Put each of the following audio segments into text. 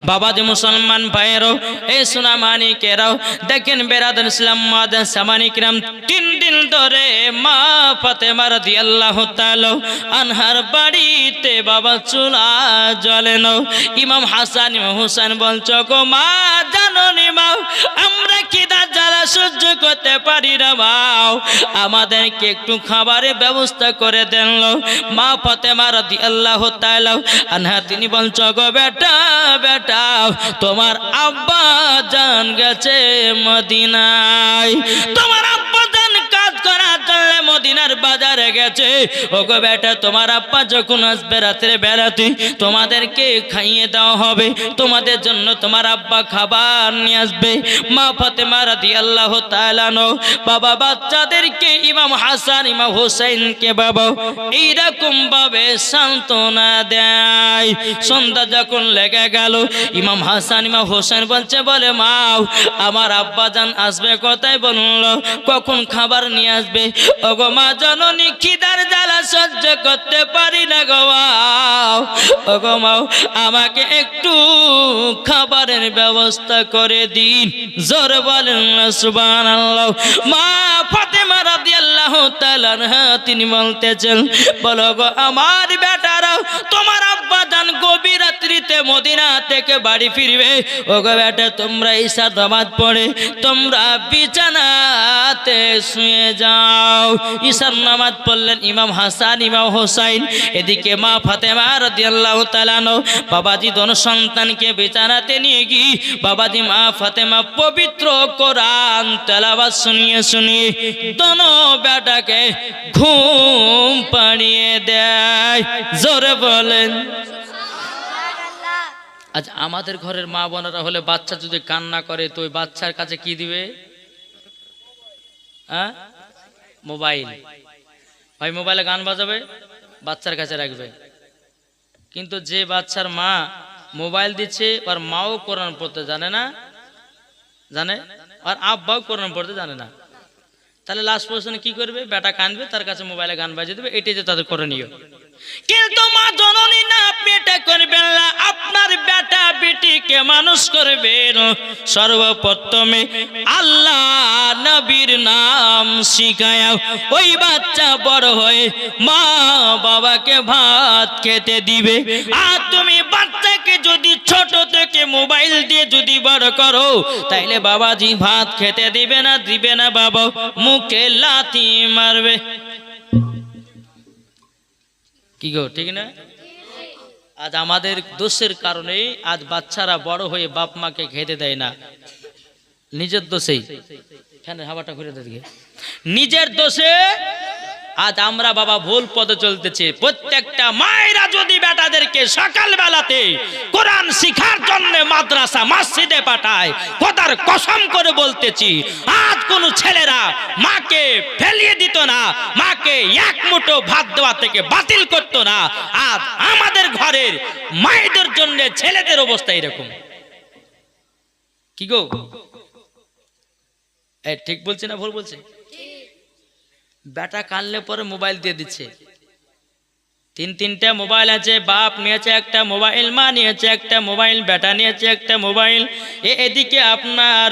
বাবাজি মুসলমান ভাইয়েরাও, এই সোনামানিকেরাও দেখেন বেরাদার ইসলাম মাদান সামানিকরাম, 3 দিন ধরে মা ফাতেমা রাদিয়াল্লাহু তাআলা আনহার বাড়িতে বাবা চুলা জ্বলে না। ইমাম হাসান ইমাম হোসেন বলছো গো মা, জানোনি মা, আমরা খিদা জ্বালা সহ্য করতে পারি না মা, আমাদেরকে একটু খাবারের ব্যবস্থা করে দেন। মা ফাতেমা রাদিয়াল্লাহু তাআলা আনহা তিনি বলছো গো বেটা বেটা, তোমার আব্বা জান গেছে মদিনায়, তোমার আব্বা জান কাজ করার জন্য মদিনার বাজারে গেছে। ও গো বেটা, তোমার আব্বা যখন আসবে রাত্রে বেলাতে তোমাদেরকে খাইয়ে দেওয়া হবে, তোমাদের জন্য তোমার আব্বা খাবার নিয়ে আসবে। মা ফাতেমা রাদিয়াল্লাহু তাআলা বাবা বাচ্চাদেরকে ইমাম হাসান ইমাম হোসেনকে বাবা এইরকম ভাবে সান্ত্বনা দেয়। সন্ধ্যা যখন লেগে গেল, ইমাম হাসান ইমাম হোসেন বলছে বলে মা, আমার আব্বা জান আসবে কোথায় বলল, কখন খাবার নিয়ে আসবে? ওগো মা জননী, খিদার জ্বালা সহ্য করতে পারি না গো মা, ওগো মা আমাকে একটু খাবারের ব্যবস্থা করে দিন। জোরে বলেন না সুবহানাল্লাহ। মা ফাতেমা রাদিয়াল্লাহু তাআলা আনহা তিনি বলতেছেন, বলো গো আমার বেটারা, তোমার আব্বা জান গভীর রাত্রিতে মদিনা থেকে বাড়ি ফিরবে। ও গো বেটা, তোমরা ঈশার নামাজ পড়ে তোমরা বিছানাতে শুয়ে যাও। ঈশার নামাজ পড়লেন ইমাম হাসান ইমাম হোসাইন, এদিকে মা ফাতেমা রাদিয়াল্লাহু তাআলা বাবাজি দোনো সন্তানকে বিছানাতে নিয়ে গিয়ে বাবাজি মা ফাতেমা পবিত্র কোরআন তেলাওয়াত শুনিয়ে শুনিয়ে দোনো বেটাকে ঘুম পাড়িয়ে দেয়। জোরে বলেন। আজ আমাদের ঘরের মা বোনেরা হলে বাচ্চা যদি কান্না করে তো ওই বাচ্চার কাছে কি দিবে? হ্যাঁ, মোবাইল। ভাই মোবাইলে গান বাজাবে, বাচ্চার কাছে রাখবে। কিন্তু যে বাচ্চার মা মোবাইল দিচ্ছে, আর মাও কোরআন পড়তে জানে না, জানে, আর আব্বাও কোরআন পড়তে জানে না, তাহলে লাস্ট পর্যন্ত কি করবে? বেটা কানবে, তার কাছে মোবাইলে গান বাজিয়ে দেবে, এটাই যে তাদের করণীয়। কিন্তু মা জননী না, আপনি এটা করবেন না। আপনার বেটা বেটিকে মানুষ করবেন সর্বপ্রথমে আল্লাহ নবীর নাম শিখায়া, ওই বাচ্চা বড় হয়ে মা বাবাকে ভাত খেতে দিবে। আর তুমি বাচ্চাকে যদি ছোট থেকে মোবাইল দিয়ে যদি বড় করো, তাইলে বাবাজি ভাত খেতে দিবে না, দিবে না, বাবা মুখে লাথি মারবে। কি গো, ঠিক না? আজ আমাদের দোষের কারণে আজ বাচ্চারা বড় হয়ে বাপ মাকে খেতে দেয় না, নিজের দোষেই। কেন হাওয়াটা ঘুরে দিকে, নিজের দোষে আজ আমরা বাবা ভুল পথে চলতেছে। প্রত্যেকটা মায়েরা যদি বেটাদেরকে সকাল বেলাতে কোরআন শিখার জন্য মাদ্রাসা মসজিদে পাঠায়, খোদার কসম করে বলতেছি, আজ কোন ছেলেরা মাকে ফেলিয়ে দিত না, মাকে এক মুঠো ভাত দেওয়া থেকে বাতিল করত না। আজ আমাদের ঘরের মায়েদের জন্য ছেলেদের অবস্থা এরকম। কি গো, ঠিক বলছি না ভুল বলছি? বেটা কানলে পরে মোবাইল দিয়ে দিচ্ছে, 3-3টা মোবাইল আছে, বাপ নিয়েছে একটা মোবাইল, মা নিয়েছে একটা মোবাইল, বেটা নিয়েছে একটা মোবাইল। এদিকে আপনার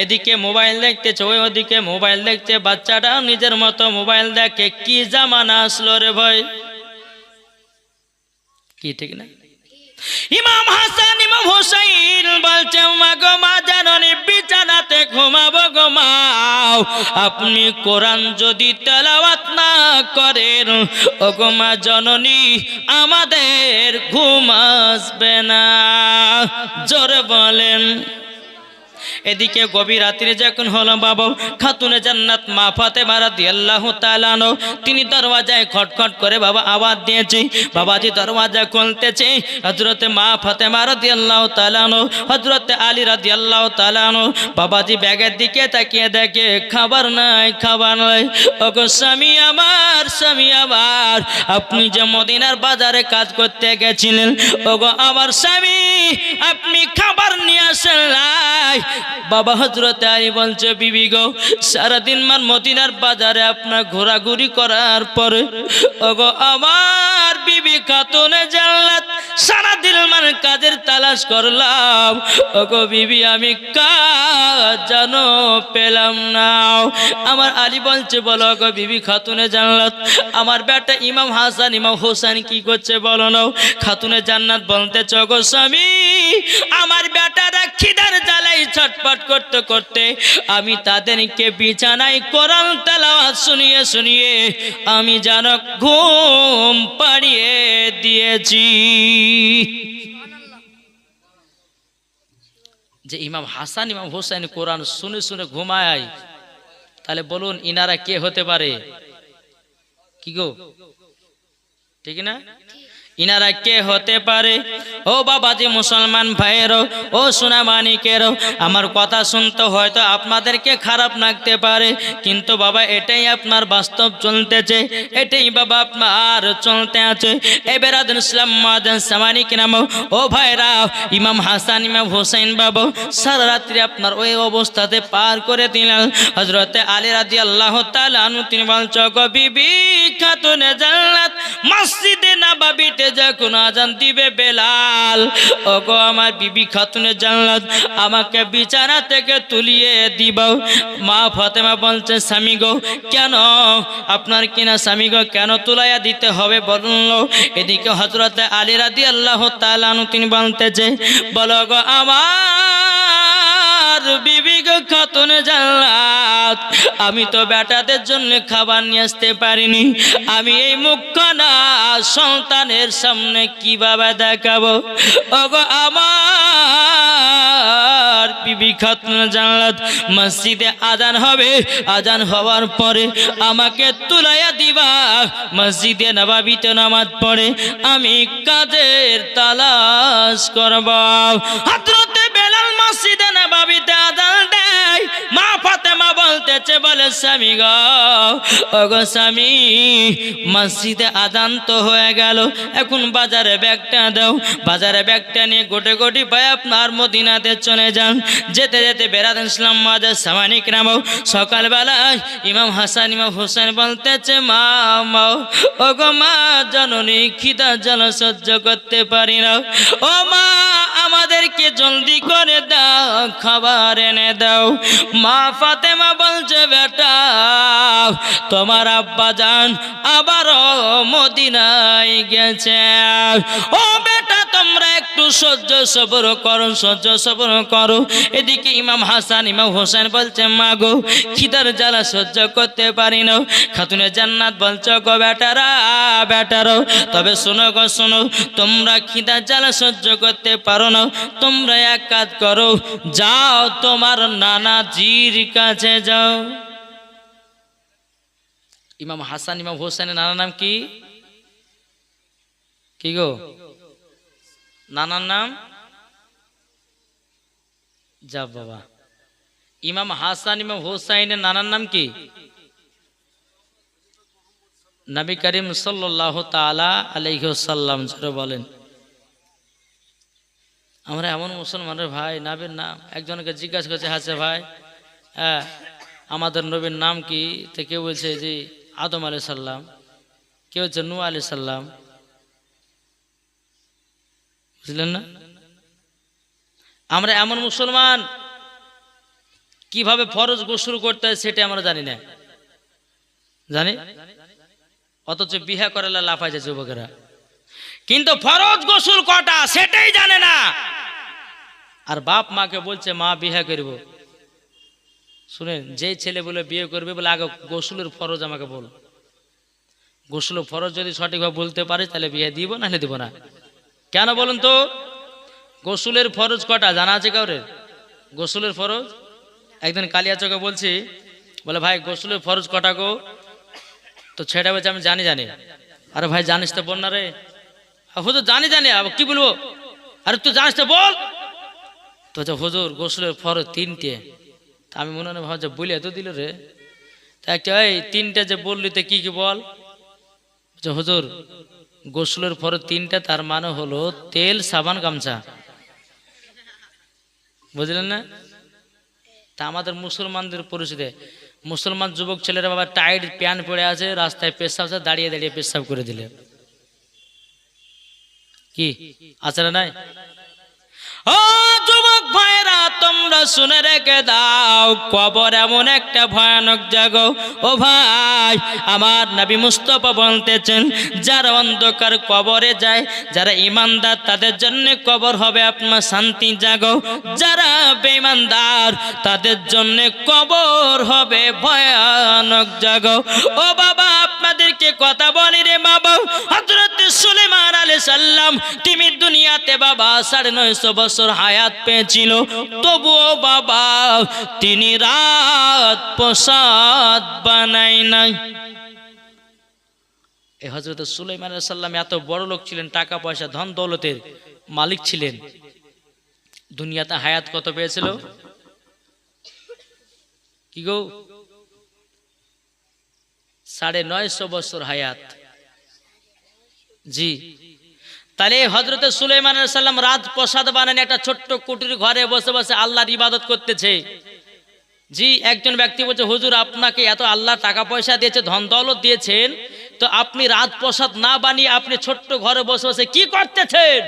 এদিকে মোবাইল দেখতেছে, ওদিকে মোবাইল দেখছে, বাচ্চাটা নিজের মতো মোবাইল দেখে। কি জামানা আসলো রে ভাই, কি ঠিক না? ইমাম হাসান ইমাম হোসেন বলছে, মা গো মা জাননি, বিছানাতে ঘুমাবো গো মা, আপনি কোরআন যদি তেলাওয়াত না করেন, ও গো মা জননী, আমাদের ঘুম আসবে না। জোরে বলেন। এদিকে গভীর রাত্রে যখন হলো বাবা খাতুনে জান্নাত মা ফাতেমা রাদিয়াল্লাহু তাআলা তিনি দরওয়াজায় খটখট করে বাবা আওয়াজ দিয়েছে। বাবাজি দরওয়াজা খুলতেছে, হযরতে মা ফাতেমা রাদিয়াল্লাহু তাআলা হযরতে আলী রাদিয়াল্লাহু তাআলা বাবাজি ব্যাগের দিকে তাকিয়ে দেখে খাবার নাই, খাবার নাই। ওগো স্বামী আমার, স্বামী আমার, আপনি যে মদিনার বাজারে কাজ করতে গেছিলেন, ওগো আমার স্বামী, আপনি খাবার নিয়ে আসেন নাই। বাবা হযরতে আলী বলছে, বিবি গো, সারাদিন মান মদিনার বাজারে আপনার ঘোরাঘুরি করার পরে ওগো আমার বিবি খাতুনে জান্নাত সারা দিল মান কাজের তালাশ করলাম, ওগো বিবি আমি কাজ জানো পেলাম না। আমার আলী বলছে বলো গো বিবি খাতুনে জান্নাত, আমার বেটা ইমাম হাসান ইমাম হোসেন কি করছে বলো না। খাতুনে জান্নাত বলতেছ গো স্বামী, আমার বেটারা খিদার জ্বালাই ছটপট করতে করতে আমি তাদেরকে বিছানায় কোরআন তেলাওয়াত শুনিয়ে শুনিয়ে আমি যেন ঘুম পাড়িয়ে দিয়েছি। যে ইমাম হাসান ইমাম হোসেন কোরআন শুনে শুনে ঘুমায়, তাহলে বলুন ইনারা কে হতে পারে? কি গো, ঠিক না? ইনারা কে হতে পারে? ও বাবাজি মুসলমান ভাইয়েরও, ও সোনা মানিকেরও, আমার কথা শুনতে হয়তো আপনাদেরকে খারাপ লাগতে পারে, কিন্তু বাবা এটাই আপনার বাস্তব চলতেছে, এটাই বাবা আপনার চলতে আছে। এবার ইসলাম মাদান সামানিক নাম, ও ভাইরা ইমাম হাসান ইমাম হোসেন বাবু সারা রাত্রি আপনার ওই অবস্থাতে পার করে দিলেন। হযরতে আলী রাদিয়াল্লাহু তাআলা আনহু তিনি বলছেন গো বিবি খাতুনে জান্নাত মসজিদে নববীতে যখন আজান দিবে বেলাল, ওগো আমার বিবি খাতুনে জান্নাত আমাকে বিছানা থেকে তুলিয়ে দিব। মা ফাতেমা বলছে স্বামী গো কেন, আপনার কিনা স্বামী গো কেন তুলাইয়া দিতে হবে বলল। এদিকে হযরতে আলী রাদিয়াল্লাহু তাআলা আনহু তিনি বলতেছে বলো গো আমার বিবি গো খাতুনে জান্নাত, আমি তো বেটাদের জন্য খাবার নিয়ে আসতে পারিনি, আমি এই মুখখানা সন্তানের সামনে কিভাবে দেখাবো। ওগো আমার বিবি খাতুনে জান্নাত মসজিদে আজান হবে, আজান হওয়ার পরে আমাকে তুলাইয়া দিবা, মসজিদে নববীতে নামাজ পড়ে আমি কাজের তালাশ করব। হযরতে বেলাল মসজিদে নববীতে আজান দেয়, মা ফাতেমা বলতেছে বলে স্বামী গো, ওগো স্বামী মসজিদে আজান তো হয়ে গেল, এখন বাজারে ব্যাগটা দাও, বাজারে ব্যাগটা নিয়ে গোটে গোটি ভাই আপনার মদিনাতে চলে যান। যেতে যেতে বেরাদান ইসলাম মাদার সামানিক নাম, সকালবেলায় ইমাম হাসান ইমাম হোসেন বলতেছে মা মা, ওগো মা জননী খিদা জল সহ্য করতে পারি না, ও মা আমাদেরকে জলদি করে দাও, খাবার এনে দাও। মা ফাতেমা বলছে বেটা তোমার আব্বা জান আবারও মদিনায় গেছে, ও বেটা তোমরা একটু সহ্য সবর করো, সহ্য সবর করো। এদিকে ইমাম হাসান ইমাম হোসেন বলছে মা গো খিদার জ্বালা সহ্য করতে পারি না। খাতুনে জান্নাত বলছ গো বেটারা বেটারো, তবে শোনো গো শোনো, তোমরা খিদার জ্বালা সহ্য করতে পারো না, তোমরা এক কাজ করো, যাও তোমার নানাজির কাছে যাও। ইমাম হাসান ইমাম হোসেনের নানার নাম কি? কি গো নানার নাম? যা বাবা, ইমাম হাসান ইমাম হোসাইনের নানার নাম কি? নবী করিম সাল্লাল্লাহু তাআলা আলাইহি ওয়াসাল্লাম। জোরে বলেন। আমরা এমন মুসলমানের ভাই নবীর নাম, একজনকে জিজ্ঞাসা করছে হাসে ভাই হ্যাঁ আমাদের নবীর নাম কি? তো কেউ বলছে যে আদম আলাইহিস সালাম, কেউ হচ্ছে নূহ আলাইহিস সালাম, বুঝলেন না? আমরা এমন মুসলমান, কিভাবে ফরজ গোসল করতে হয় সেটা আমরা জানি না, জানি, অথচ বিহা করে লাফায় যায় যুবকেরা, কিন্তু ফরজ গোসল কটা সেটাই জানে না। আর বাপ মাকে বলছে মা বিহা করব, শুনেন যেই ছেলে বলে বিয়ে করবে বলে আগে গোসলের ফরজ আমাকে বল, গোসলের ফরজ যদি সঠিকভাবে বলতে পারে তাহলে বিয়ে দিব, নাহলে দিব না। কেন বলুন তো? গোসলের ফরজ কটা জানা আছে কাউরে? গোসলের ফরজ একদিন কালিয়াচকে বলছি, বলে ভাই গোসলের ফরজ কটা গো? তো ছেলেটা বলছে আমি জানি জানি। আরে ভাই জানিস তো বল না রে। হুজুর জানি জানি, কি বলবো? আরে তুই জানিস তো বল। তো হুজুর গোসলের ফরজ তিনটে। তা আমি মনে মনে ভাবছি বলে এত দিল রে, তা একটা এই তিনটা যে বললি তো কি কি বল? হুজুর গোসলের ফরজ তিনটা, তার মানে হলো তেল সাবান গামছা, বুঝলেন না? তা আমাদের মুসলমানদের পরিস্থিতি, মুসলমান যুবক ছেলেরা বাবা টাইট প্যান্ট পরে আছে, রাস্তায় পেশাব দাঁড়িয়ে দাঁড়িয়ে পেশাব করে দিলে। কি আছে না নাই? ও যুবক ভাইরা, তোমরা শুনে রেখে দাও, কবর এমন একটা ভয়ানক জায়গা। ও ভাই, আমার নবী মুস্তাফা বলতেছেন, যারা অন্ধকার কবরে যায়, যারা ইমানদার, তাদের জন্য কবর হবে আপনার শান্তি জায়গা। যারা বেঈমানদার, তাদের জন্য কবর হবে ভয়ানক জায়গা। ও বাবা, আপনাদেরকে কথা বলি রে বাবা, হযরত সুলাইমান আলাইহিস সালাম তিনি দুনিয়াতে বাবা 950 বছর হায়াত পেয়েছিল, তবুও বাবা তিনি রাত প্রসাদ বানাই নাই। এই হযরত সুলাইমান আলাইহিস সালাম এত বড় লোক ছিলেন, টাকা পয়সা ধন দৌলতের মালিক ছিলেন। দুনিয়াতে হায়াত কত পেয়েছিল? কি গো? 950 বছর হায়াত। জি, তাহলে হযরত সুলাইমান আলাইহিস সালাম রাজপ্রাসাদ বানান একটা ছোট্ট কুটির ঘরে বসে বসে আল্লাহর ইবাদত করতেছে। জি, একজন ব্যক্তি বলছে, হুজুর আপনাকে এত আল্লাহ টাকা পয়সা দিয়েছে, ধন দৌলত দিয়েছেন, তো আপনি রাজপ্রাসাদ না বানিয়ে আপনি ছোট্ট ঘরে বসে বসে কি করতেছেন?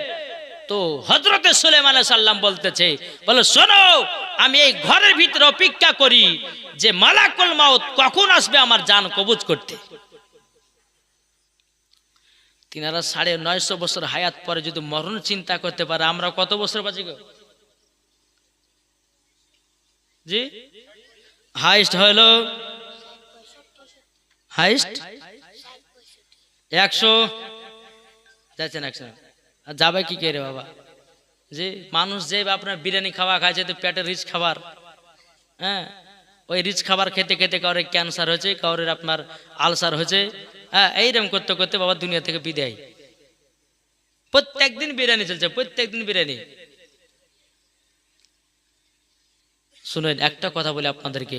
তো হযরত সুলাইমান আলাইহিস সালাম বলতেছে, বলো শোনো, আমি এই ঘরের ভিতরে অপেক্ষা করি যে মালাকুল মাউত কখন আসবে আমার জান কবজ করতে। তিনারা 950 বছর হায়াত পরে যদি মরণ চিন্তা করতে পারে, আমরা কত বছর বাঁচি গো? জি, হাইস্ট হলো হাইস্ট 100 যাচ্ছেন 100 আর যাবে কি কে রে বাবা? যে মানুষ যে আপনার বিরিয়ানি খাওয়া খায়, যেহেতু পেটের রিচ খাবার, হ্যাঁ, ওই রিচ খাবার খেতে খেতে কারোর ক্যান্সার হয়েছে, কারোর আপনার আলসার হয়েছে, হ্যাঁ, এইরকম করতে করতে বাবা দুনিয়া থেকে বিদায়। প্রত্যেকদিন বিরিয়ানি চলছে, প্রত্যেকদিন বিরিয়ানি। শুনেন, একটা কথা বলি আপনাদেরকে,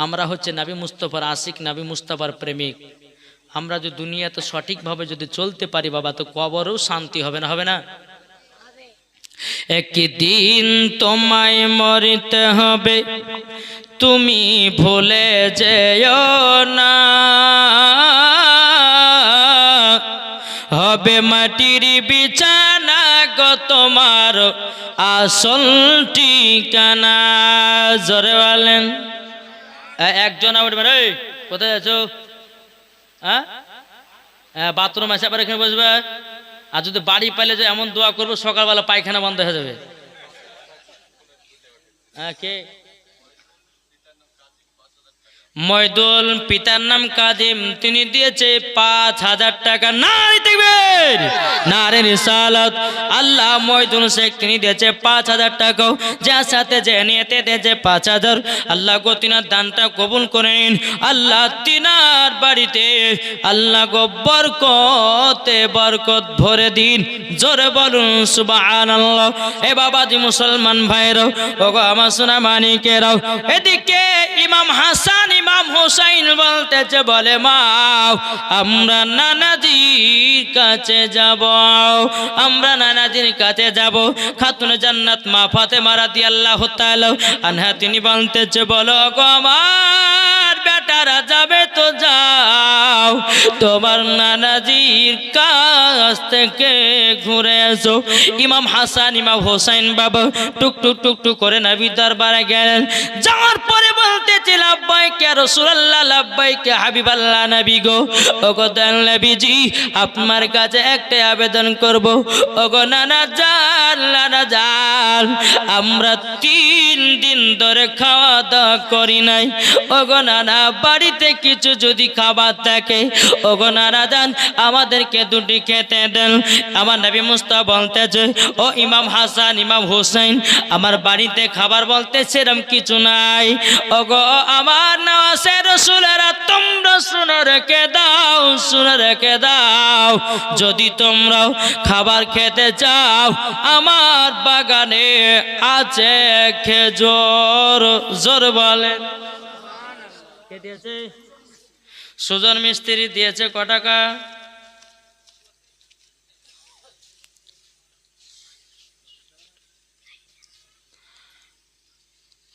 আমরা হচ্ছে নবী মুস্তাফার আশিক, নবী মুস্তাফার প্রেমিক। আমরা যদি দুনিয়াতে সঠিকভাবে যদি চলতে পারি বাবা, তো কবরেও শান্তি হবে না? হবে না? একদিন তোমায় মরতে হবে, তুমি ভুলে যেও না, হবে মাটির বিছানা গো তোমার আসল ঠিকানা। জোরে বলেন। একজন উঠবেন, এই কোথায় আছো? হ্যাঁ, বাথরুম আছে, আবার এখানে বসবে। আর যদি বাড়ি পাইলে যে এমন দোয়া করবো সকালবেলা পায়খানা বন্ধ হয়ে যাবে। হ্যাঁ, কে? মইদুল, পিতার নাম কাদিম, তিনি দিয়েছে 5000 টাকা। নারে তাকবীর, নারে রিসালাত। আল্লাহ মইদুল শেখ তিনি দিয়েছে 5000 টাকা, যার সাথে যে নিয়েতে দিয়েছে 5000। আল্লাহ গো তিনার দানটা কবুল করে নিন। আল্লাহ তিনার বাড়িতে আল্লাহ গো বরকতে বরকত ভরে দিন। জোরে বলুন সুবহানাল্লাহ। এ বাবাজি মুসলমান ভাইরাও, ওগো আমার সোনা মানিকেরাও, এদিকে ইমাম হাসান ইমাম হুসাইন বলতেছে, বলে মা আমরা নানাজির কাছে যাব, আমরা নানাজির কাছে যাব। খাতুনে জান্নাত মা ফাতেমা রাদিয়াল্লাহু তাআলা আনহা তিনি বলতেছে, বলো গো আমার বেটারা যাবে তো যাও, তোমার নানাজির কাছ থেকে ঘুরে এসো। ইমাম হাসান ইমাম হুসাইন বাবা টুক টুক টুক টুক করে নবী দরবারে গেলেন। যাওয়ার পরে বলতেছে, লাব্বাইক ইয়া রাসূলুল্লাহ, লাব্বাইক ইয়া হাবিবাল্লাহ। নবী গো, ওগো দয়াল নবীজি, আপনার কাছে একটা আবেদন করব। ওগো নানা জান, নানা জান, আমরা 3 দিন ধরে খাওয়া দাওয়া করি নাই। ওগো নানা, বাড়িতে কিছু যদি খাবার থাকে, ওগো নানা জান, আমাদেরকে 2টি খেতে দেন। আমার নবী মুস্তাফা বলতেছে, ও ইমাম হাসান ইমাম হুসাইন, আমার বাড়িতে খাবার বলতে সেরকম কিছু নাই। ওগো আমার নওয়াজে রাসূলেরা, তোমরা শুনে রেখে দাও, শুনে রেখে দাও, যদি তোমরাও খাবার খেতে চাও, আমার বাগানে আছে খেজুর। জোর বলেন। কে দিয়েছে? সুজন মিস্ত্রি দিয়েছে। ক টাকা?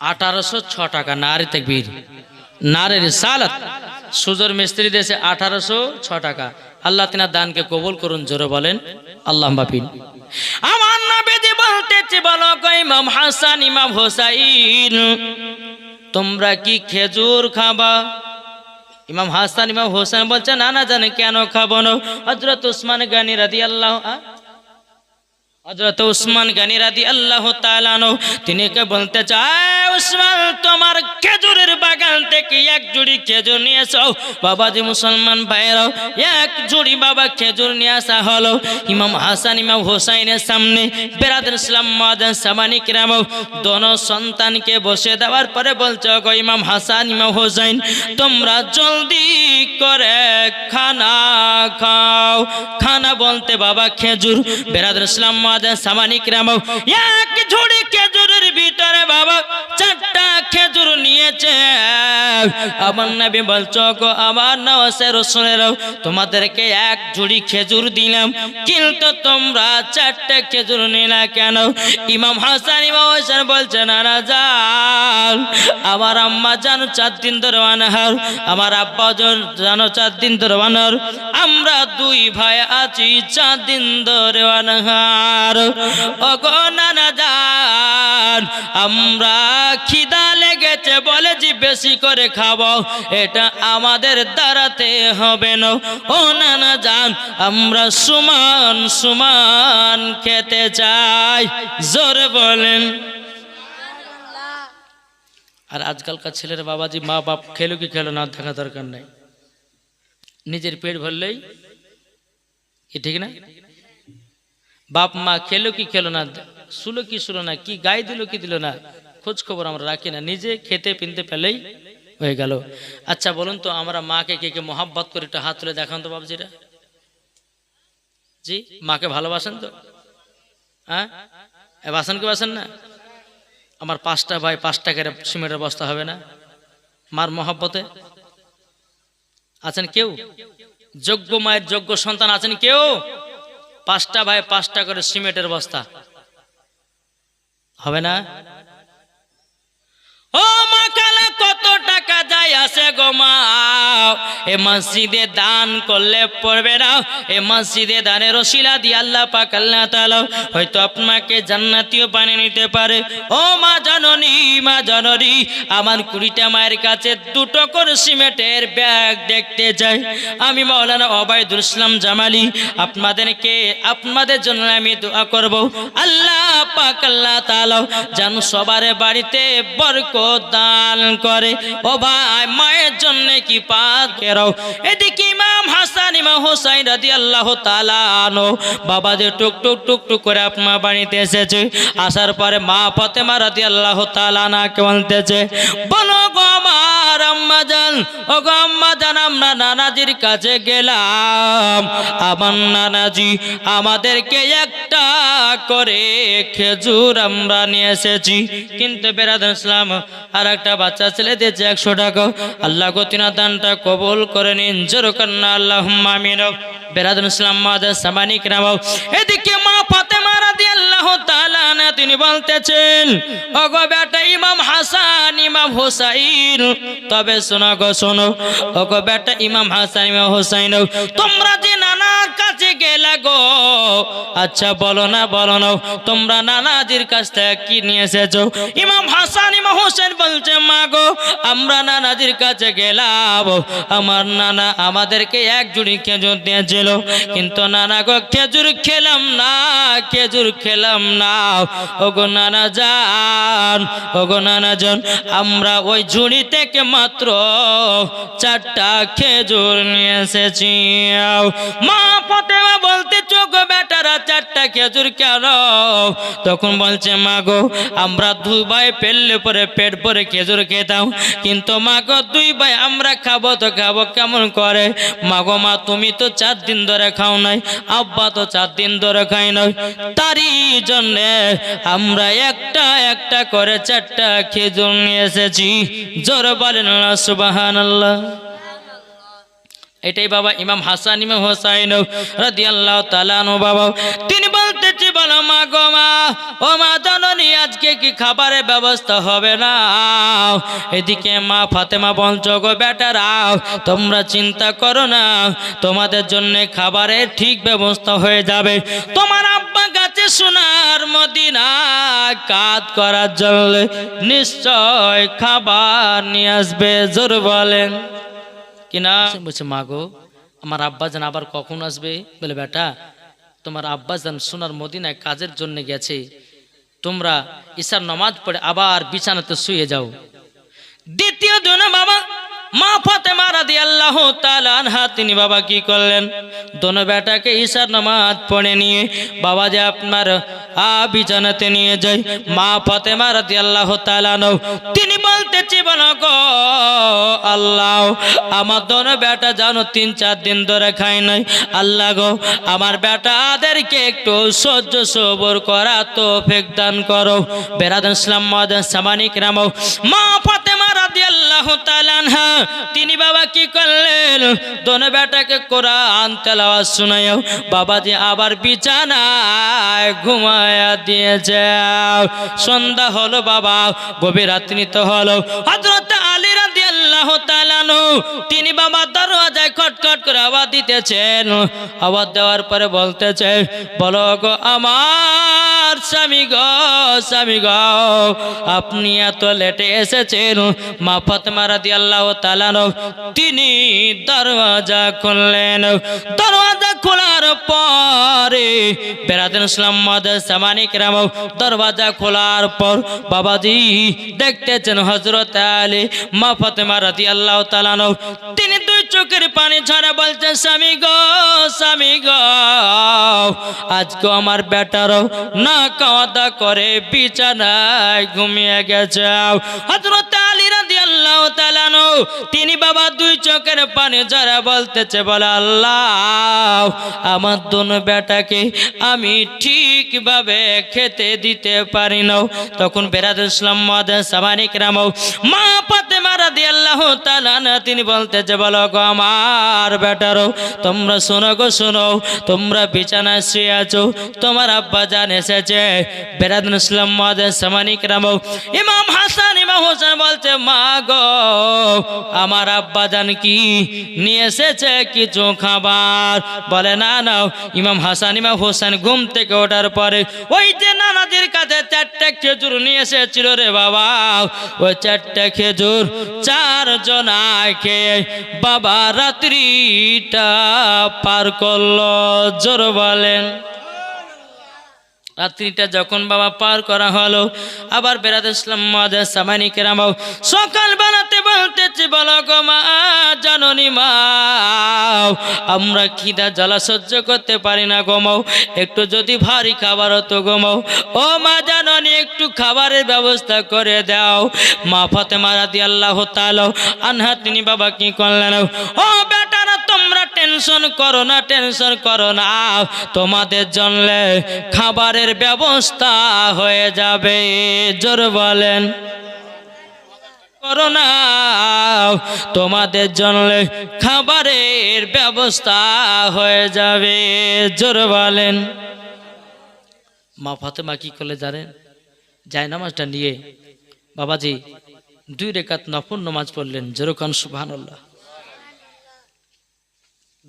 1806 টাকা। নারে তাকবীর, নারে রিসালাত। সুজন মিস্ত্রি দিয়েছে 1806 টাকা। আল্লাহ তিনার দানকে কবুল করুন, জোরে বলেন আল্লাহ মাফিন। আমার নবীজি বলতেছে, বলো গো ইমাম হাসান ইমাম হোসাইন, তোমরা কি খেজুর খাবা? ইমাম হাসান ইমাম হোসেন বলছে, না না জানে কেন খাবো না। হযরত উসমান গনি রাদিয়াল্লাহু হযরত উসমান গনি রাদিয়াল্লাহু তাআলা আনহু তিনি কে বলতে চায়, উসমান তোমার খেজুরের বাগান থেকে এক জুড়ি খেজুর নিয়ে এসো। বাবাজি মুসলমান ভাইরা, এক জুড়ি বাবা খেজুর নিয়ে আসা হলো ইমাম হাসান ইমাম হোসাইনের সামনে। বেরাদার ইসলাম মুআজ্জিন সামানি কিরাম দোনো সন্তানকে বসে দেওয়ার পরে বলছে, গো ইমাম হাসান ইমাম হোসাইন, তোমরা জলদি করে খানা খাও। খানা বলতে বাবা খেজুর। বেরাদার ইসলাম সামানি কিরাম এক ঝুড়ি খেজুরের ভিতরে বাবা 4টা খেজুর নিয়েছে। আমার নবী বলছো, গো আমার নওয়াজে রাসূলেরাও, তোমাদেরকে এক ঝুড়ি খেজুর দিলাম, কিন্তু তোমরা 4টা খেজুর নিলা কেন? ইমাম হাসান ইমাম হোসেন বলছে, না না জান, আমার আম্মা জানো 4 দিন ধরে অনাহার, আমার আব্বা জানো 4 দিন ধরে অনাহার, আমরা 2 ভাই আছি 4 দিন ধরে অনাহার। ওগো নানা জান, আমরা খিদা লেগেছে বলে যে বেশি করে খাবো, এটা আমাদের দ্বারাতে হবে না। ও নানা জান, আমরা সমান সমান খেতে চাই, জোরে বলেন। আর আজকালকার ছেলের বাবাজি মা বাপ খেলো কি খেলো না দেখা দরকার নাই, নিজের পেট ভরলেই কি, ঠিক না? বাপ মা খেলো কি খেলো না, শুলো কি শুলো না, কি গায়ে দিল কি দিল না, খোঁজ খবর আমরা রাখি না, নিজে খেতে পিনতে পেলেই হয়ে গেল। আচ্ছা বলুন তো, আমরা মাকে কে কে মোহাব্বত করে একটু হাত তুলে দেখান তো বাবজিরা। জি, মাকে ভালোবাসেন তো? হ্যাঁ, বাসেন কি বাসেন না? আমার 5টা ভাই 5 টাকার সিমেন্টের বস্তা হবে না মার মোহাব্বতে? আছেন কেউ? যোগ্য মায়ের যোগ্য সন্তান আছেন কেউ? 5টা ভাই 5টা করে সিমেন্টের বস্তা হবে না? ও মা কালা, কত টাকা যায় আসে গো মা, এ মসজিদে দান করলে পড়বে না, এ মসজিদে দানের ওসিলা দিয়ে আল্লাহ পাক আল্লাহ তাআলা হয়তো আপনাকে জান্নাতীয় বানিয়ে নিতে পারে। ও মা জননী, মা জননী, আমার 20টা মায়ের কাছে 2টো করে সিমেন্টের ব্যাগ দেখতে চাই। আমি মাওলানা ওবায়দুল ইসলাম জামালি আপনাদের জন্য আমি দোয়া করব, আল্লাহ পাক আল্লাহ তাআলা যেন সবার বাড়িতে বরকত দান করে। ও ভাই, মায়ের জন্য কি পাক কেরাও। এদিকে ইমাম হাসান ইমাম হোসাইন রাদিয়াল্লাহু তাআলা আনহু বাবা যে টুক টুক টুক টুক করে আপনার বাড়িতে এসেছে। আসার পরে মা ফাতেমা রাদিয়াল্লাহু তাআলা আনহাকে বলতেছে, বলো গো আমার আম্মা জান, ও গো আম্মা জান, আমরা নানাজির কাছে গেলাম, আমার নানাজি আমাদেরকে একটা করে খেজুর আমরা নিয়ে এসেছি, কিন্তু বেরাদার ইসলাম আর একটা বাচ্চা ছেলে দিয়েছে 100 টাকা। আল্লাহ গো তিনার দানটা কবুল করে নিন, জোরে কন্না আল্লাহুম্মা আমিন। বেরাদার ইসলাম মুআজ্জিন সামানি কিরাম, এদিকে মা ফাতেমা রাদিয়াল্লাহু তাআলা আনহা তিনি বলতেছেন, ওগো বেটা ইমাম হাসান ইমাম হোসাইন, তবে শোনো গো শোনো, ওগো বেটা ইমাম হাসান ইমাম হোসাইন, তোমরা যে নানার কাছে গেলা গো, আচ্ছা বলো না তোমরা নানাজির কাছ থেকে কি নিয়ে এসেছো? ইমাম হাসান ইমাম হোসেন বলছে, মা গো আমরা নানাজির কাছে গেলাম, আমার নানা আমাদেরকে 1 জুড়ি খেজুর দিয়েছিল, কিন্তু নানা গো খেজুর খেলাম না। ওগো নানা জান, আমরা ওই ঝুড়ি থেকে মাত্র 4টা খেজুর নিয়ে এসেছি। মা ফাতেমা বলতে, চোখ বেটারা 4টা খেজুর কেন? তখন বলছে, মা গো আমরা 2 ভাই পেলে পরে পেট ভরে খেজুর খেতাম, কিন্তু মা গো 2 ভাই আমরা খাবো তো খাবো কেমন করে? মা গো মা, তুমি তো 4 দিন ধরে খাও নাই, আব্বা তো 4 দিন ধরে খাই নাই, তারই জন্যে আমরা একটা করে 4টা খেজুর নিয়ে এসেছি। জোরে বলেন সুবহানাল্লাহ। এটাই বাবা ইমাম হাসান ইমাম হোসাইন রাদিয়াল্লাহু তাআলা আনহু বাবা তিনি বলতেছে, বলো মা গো মা, ও মা জননী আজকে কি খাবারের ব্যবস্থা হবে না? এদিকে মা ফাতেমা বলছো গো বেটারাও তোমরা চিন্তা করো না, তোমাদের জন্য খাবারের ঠিক ব্যবস্থা হয়ে যাবে। তোমার আব্বা গাছে সোনার মদিনা কাজ করার জন্য নিশ্চয় খাবার নিয়ে আসবে। জোর বলেন কিনা? বলছে মা গো আমার আব্বাজান আবার কখন আসবে? বলে বেটা তোমার আব্বাজান সোনার মদিনায় কাজের জন্য গেছে, তোমরা ঈশার নামাজ পড়ে আবার বিছানাতে শুয়ে যাও। দ্বিতীয় দিন বাবা মা ফাতেমা রাদিয়াল্লাহু তাআলা আনহা তিনি বাবা কি করলেন, দোনো বেটাকে ঈশার নামাজ পড়ে নিয়ে বাবা যে আপনার বিছানাতে নিয়ে যায়। মা ফাতেমা রাদিয়াল্লাহু তাআলা তিনি বলতেছে বলো গো আল্লাহ আমার দোনো বেটা জানো ৩-৪ দিন ধরে খায় নাই, আল্লাহ গো আমার বেটাদেরকে একটু সহ্য সবর করা তৌফিক দান করো। বেরাদান ইসলাম মাদান সামানিক রামও মা ফাতেমা রাদিয়াল্লাহু তাআলা আনহা তিনি বাবা কি করলেন, দোনো বেটাকে কোরআন তেলাওয়াত শোনায়ও বাবাজি আবার বিছানায় ঘুমায়া দিয়ে যাও। সন্ধ্যা হলো বাবা, গভীর রাত্রি তো হলো। হযরত আলী রাদিয়াল্লাহু তাআলা তিনি বাবা দরওয়াজায় খটখট করে আওয়াজ দিতেছেন। আওয়াজ দেওয়ার পরে বলতেছে বলো গো আমার স্বামী গো, স্বামী গো আপনি এত লেটে এসেছেন। মা ফাতেমা রাদিয়াল্লাহু তাআলা তিনি দরওয়াজা খুললেন। দরওয়াজা খোলার পরে বেরাদান ইসলাম মাদান সামানিক রাম দরওয়াজা খোলার পর বাবাজি দেখতেছেন হযরত আলী মা ফাতেমা রাদিয়াল্লাহু তাআলা তিনি দুই চোখের পানি ঝরা বলছেন স্বামী গো, স্বামী গো আজকে আমার বেটারও না খাওয়া দাওয়া করে বিছানায় ঘুমিয়ে গেছে। হযরত আলী রাদিয়াল্লাহু তাআলা তিনি বাবা দুই চোখের পানি ঝরা বলতেছে বলে আল্লাহ আমার দোনো বেটাকে আমি ঠিকভাবে খেতে দিতে পারি না। তখন বেরাদান ইসলাম মাদান সামানিক রাম মা ফাতেমা রাদিয়াল্লাহু তাআলা তিনি বলতেছে বলো গো আমার বেটারও তোমরা শোনো গো শোনো, তোমরা বিছানায় শুয়ে আছো, তোমার আব্বা জান এসেছে। বেরাদান ইসলাম মাদান সামানিক রাম ইমাম হাসান ইমাম হোসেন বলছে মা গো আমার আব্বা জান কি নিয়ে এসেছে কিছু খাবার? বলে না না। ইমাম হাসান ইমাম হোসেন ঘুম থেকে ওঠার পরে ওই যে নানাজির কাছে 4টা খেজুর নিয়ে এসেছিল রে বাবা, ওই 4টা খেজুর 4 জনায় খেয়ে বাবা রাত্রিটা পার করলো। জোর বলেন। রাত্রিটা যখন বাবা পার করা হলো আবার বেরাদান ইসলাম মাদান সামানিক রাম সকাল বেলাতে বলতেছে বলো গো মা জাননী মা আমরা খিদা জ্বালা সহ্য করতে পারি না গোমাও, একটু যদি ভারী খাবার হতো গোমাও। ও মা জাননী একটু খাবারের ব্যবস্থা করে দাও। মা ফাতেমা রাদিয়াল্লাহু তাআলা আনহা তিনি বাবা কি করলেন, ও বেটারা তোমরা টেনশন করো না, টেনশন করো না, তোমাদের জন্য খাবারের ব্যবস্থা হয়ে যাবে। জোর বলেন করো না, তোমাদের জন্য খাবারের ব্যবস্থা হয়ে যাবে। জোর বলেন। মা ফাতেমা কি করলে জানেন, জায়নামাজটা নিয়ে বাবাজি 2 রাকাত নফল নামাজ পড়লেন। যেরকম সুবহানাল্লাহ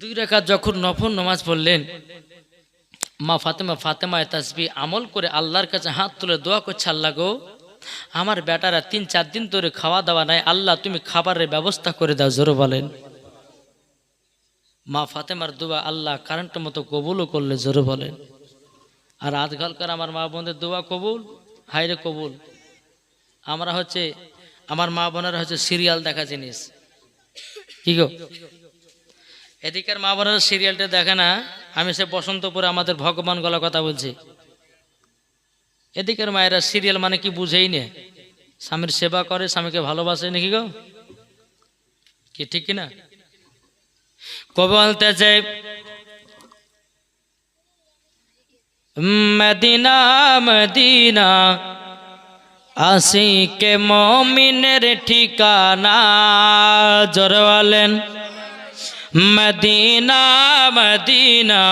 2 রাকাত যখন নফল নামাজ পড়লেন মা ফাতেমা তাসবিহ আমল করে আল্লাহর কাছে হাত তুলে দোয়া করছে আল্লাহ গো আমার বেটারা 3-4 দিন ধরে খাওয়া দাওয়া নাই, আল্লাহ তুমি খাবারের ব্যবস্থা করে দাও। জোরে বলেন। মা ফাতেমার দোয়া আল্লাহ কারেন্টের মতো কবুলও করলে। জোরে বলেন। আর আজকালকার আমার মা বোনদের দোয়া কবুল, হাইরে কবুল। আমরা হচ্ছে আমার মা বোনেরা হচ্ছে সিরিয়াল দেখা জিনিস। কি গো এদিকের মা বোনেরা সিরিয়ালটা দেখে না, আমি সে বসন্তপুরে আমাদের ভগবান গলা কথা বলছি। এদিকের মায়েরা সিরিয়াল মানে কি বুঝেই নে, স্বামীর সেবা করে, স্বামীকে ভালোবাসে নাকি গো, কি ঠিক কিনা? কবে বলতেছে মদিনা মদিনা আশিকে মুমিনের ঠিকানা। জোরে বলেন। মদিনা মদিনা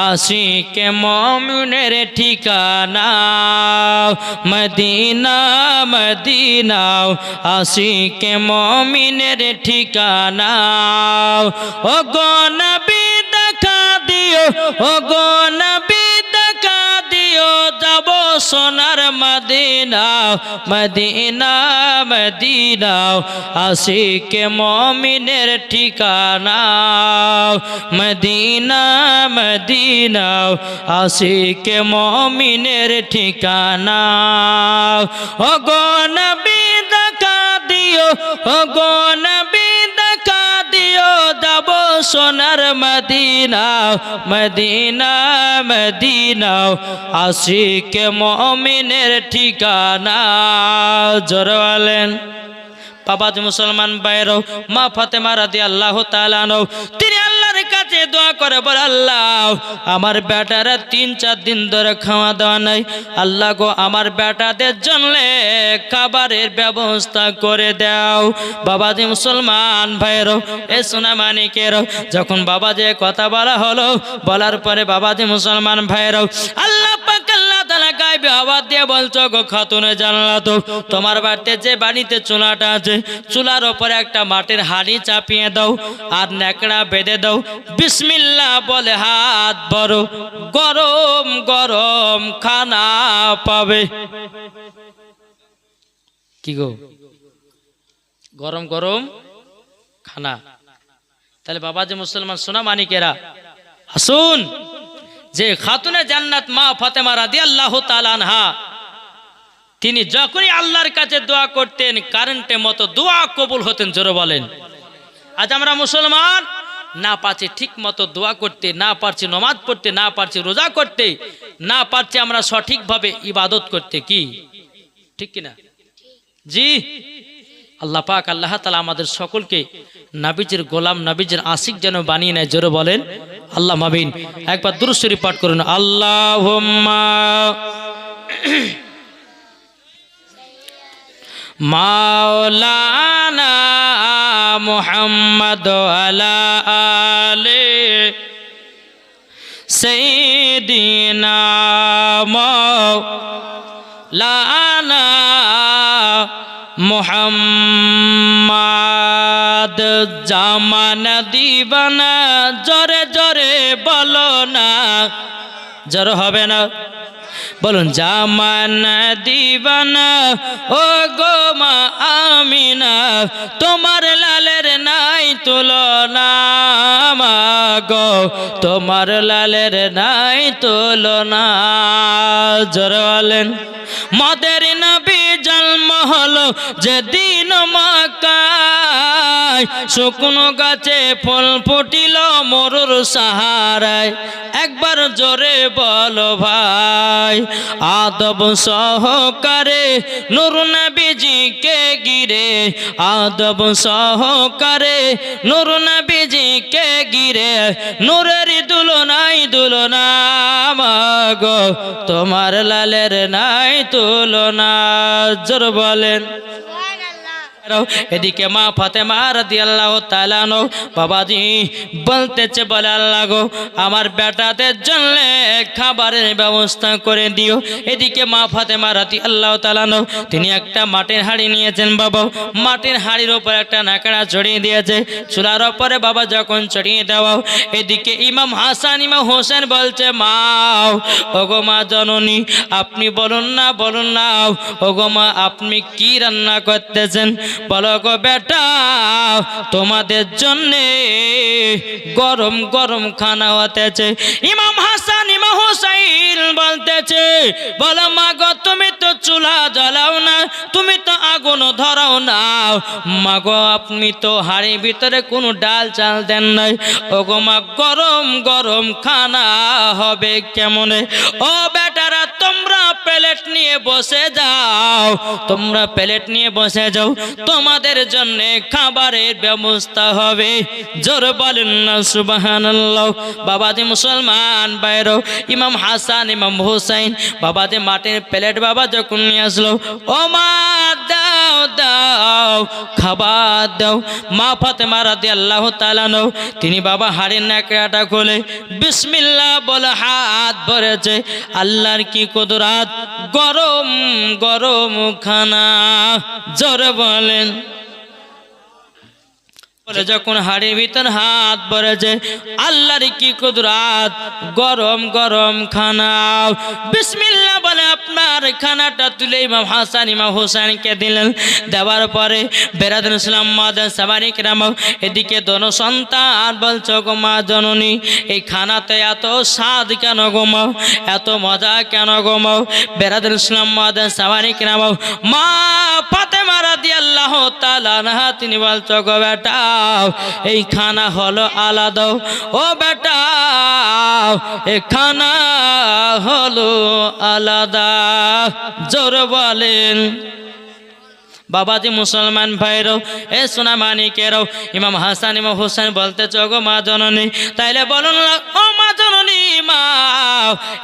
আশিকে মুমিনের ঠিকানা মদিনা মদিনা আশিকে মুমিনের ঠিকানা ও গো নবী দেখা দিও ও গো নবী দেখা দিও যাব সোনার মদিনা মদিনা মদিনা আশিকে মুমিনের ঠিকানা মদিনা মদিনা আশিকে মুমিনের ঠিকানা ও গো নবী দেখা দিও ও গো নবী দেখা দিও যাব সোনার মদিনা মদিনা মদিনা আশিকে মুমিনের ঠিকানা জোরে বলেন বাবাজি মুসলমান ভাইরা মা ফাতেমা রাদিয়াল্লাহু তাআলা আনহা তিনি আল্লাহর কাছে দোয়া করে বলে আল্লাহ আমার বেটারা 3-4 দিন ধরে খাওয়া দাওয়া নাই আল্লাহ গো আমার বেটাদের জন্য খাবারের ব্যবস্থা করে দাও বাবাজি মুসলমান ভাইরা এ সোনা মানিকেরা যখন বাবাজি কথা বলা হলো বলার পরে বাবাজি মুসলমান ভাইরা আল্লাহ পাক আল্লাহ তাআলা গায়বে আওয়াজ দিয়ে বলছো গো খাতুনে জান্নাত তোমার বাড়িতে যে বাড়িতে চুলাটা আছে চুলার উপরে একটা মাটির হাঁড়ি চাপিয়ে দাও আর নেকড়া বেঁধে দাও বিসমিল্লাহ বলে হাত বড় গরম গরম খানা পাবে কি গো গরম গরম খানা তাহলে বাবাজি মুসলমান সোনা মানিকেরা আসুন যে খাতুনে জান্নাত মা ফাতেমা রাদিয়াল্লাহু তাআলা আনহা তিনি যখনই আল্লাহর কাছে দোয়া করতেন কারেন্টের মতো দোয়া কবুল হতেন জোরে বলেন আজ আমরা মুসলমান না পারছি ঠিক মতো দোয়া করতে না পারছি নামাজ পড়তে না পারছি রোজা করতে না পারছি আমরা সঠিকভাবে ইবাদত করতে কি ঠিক কিনা জি আল্লাহ পাক আল্লাহ তাআলা আমাদের সকলকে নবীজির গোলাম নবীজির আশিক যেন বানিয়ে নেয় জোরে বলেন আল্লাহ আমিন একবার দুরূদ শরীফ পাঠ করুন আল্লাহুম্মা মাওলানা মুহাম্মদ আলা আলে সাইয়্যিদিনা মাওলানা মুহাম্মদ জামানা দিবানা জোরে জোরে বলো না জোরে হবে না বলুন জামানা দিবানা ও গো মা আমিনা তোমার লালের নাই তুলনা মা গো তোমার লালের নাই তুলনা জোরে বলেন মদের নবী জন্ম হলো যেদিন মক্কায় শুকনো গাছে ফুল ফুটিল মরুর সাহারায় একবার জোরে বলো ভাই আদব সহকারে নূর নবীজিকে গিরে আদব সহকারে নূর নবীজিকে গিরে নূরের দুলনাই দুলনা মাগো তোমার লালের নাই তুলনা জোর বলেন এদিকে মা ফাতেমা রাদিয়াল্লাহু তাআলা আনহা বাবাজি বলতেছে বলে আল্লাহ গো আমার বেটাদের জন্য খাবারের ব্যবস্থা করে দিও এদিকে মা ফাতেমা রাদিয়াল্লাহু তাআলা আনহা তিনি একটা মাটির হাঁড়ি নিয়েছেন বাবা মাটির হাঁড়ির উপর একটা নাকড়া চড়িয়ে দিয়েছে চুলার উপরে বাবা যখন চড়িয়ে দেওয়া এদিকে ইমাম হাসান ইমাম হোসেন বলছে মা ওগো মা জননী আপনি বলুন না ওগো মা আপনি কি রান্না করতেছেন বলো গো বেটা তোমাদের জন্য গরম গরম খানা হতেছে ইমাম হাসান ইমাম হুসাইন বলতেছে বলো মা গো তুমি তো চুলা জ্বালাও না তুমি তো আগুন ধরাও না মা গো আপনি তো হাড়ির ভিতরে কোনো ডাল চাল দেন নাই ওগো মা গরম গরম খানা হবে কেমনে ও বেটারা তোমরা প্লেট নিয়ে বসে যাও তোমরা প্লেট নিয়ে বসে যাও তোমাদের জন্য খাবারের ব্যবস্থা হবে জোর বলেন না সুবহানাল্লাহ বাবাজি মুসলমান বাইরো ইমাম হাসান ইমাম হুসাইন বাবাজি মাটির প্লেট বাবা যখন নিয়ে আসলো ও মা দাও দাও খাবার দাও। মা ফাতেমা রাদিয়াল্লাহু তাআলা আনহা তিনি বাবা হাড়ির ন্যাকড়াটা খুলে বিসমিল্লাহ বলে হাত ভরেছে। আল্লাহর কি কুদরত, গরম গরম খানা, জোরে বলেন। যখন হাড়ির ভিতর হাত ভরেছে, আল্লাহর কি কুদরত, গরম গরম খানা। বিসমিল্লাহ বলে আপনার খানাটা তুলে ইমাম হাসান ইমাম হোসেনকে দিলেন। দেওয়ার পরে বেরাদান ইসলাম মাদান সামানিক রাম এদিকে দোনো সন্তান বলছো গো মা জননী, এই খানাতে এত স্বাদ কেন গোমাও, এত মজা কেন গোমাও? বেরাদান ইসলাম মাদান সামানিক রাম মা ফাতেমা রাদিয়াল্লাহু তাআলা আনহা তিনি বলছো গো বেটা, এই খানা হলো আলাদা। ও বেটা, এই খানা হলো আলাদা, জোর বলেন। বাবাজি মুসলমান ভাইরও এ সোনা মানিকেরও ইমাম হাসান ইমাম হোসেন বলতে চগো মা জননী, তাইলে বলুন ও মা জননী, মা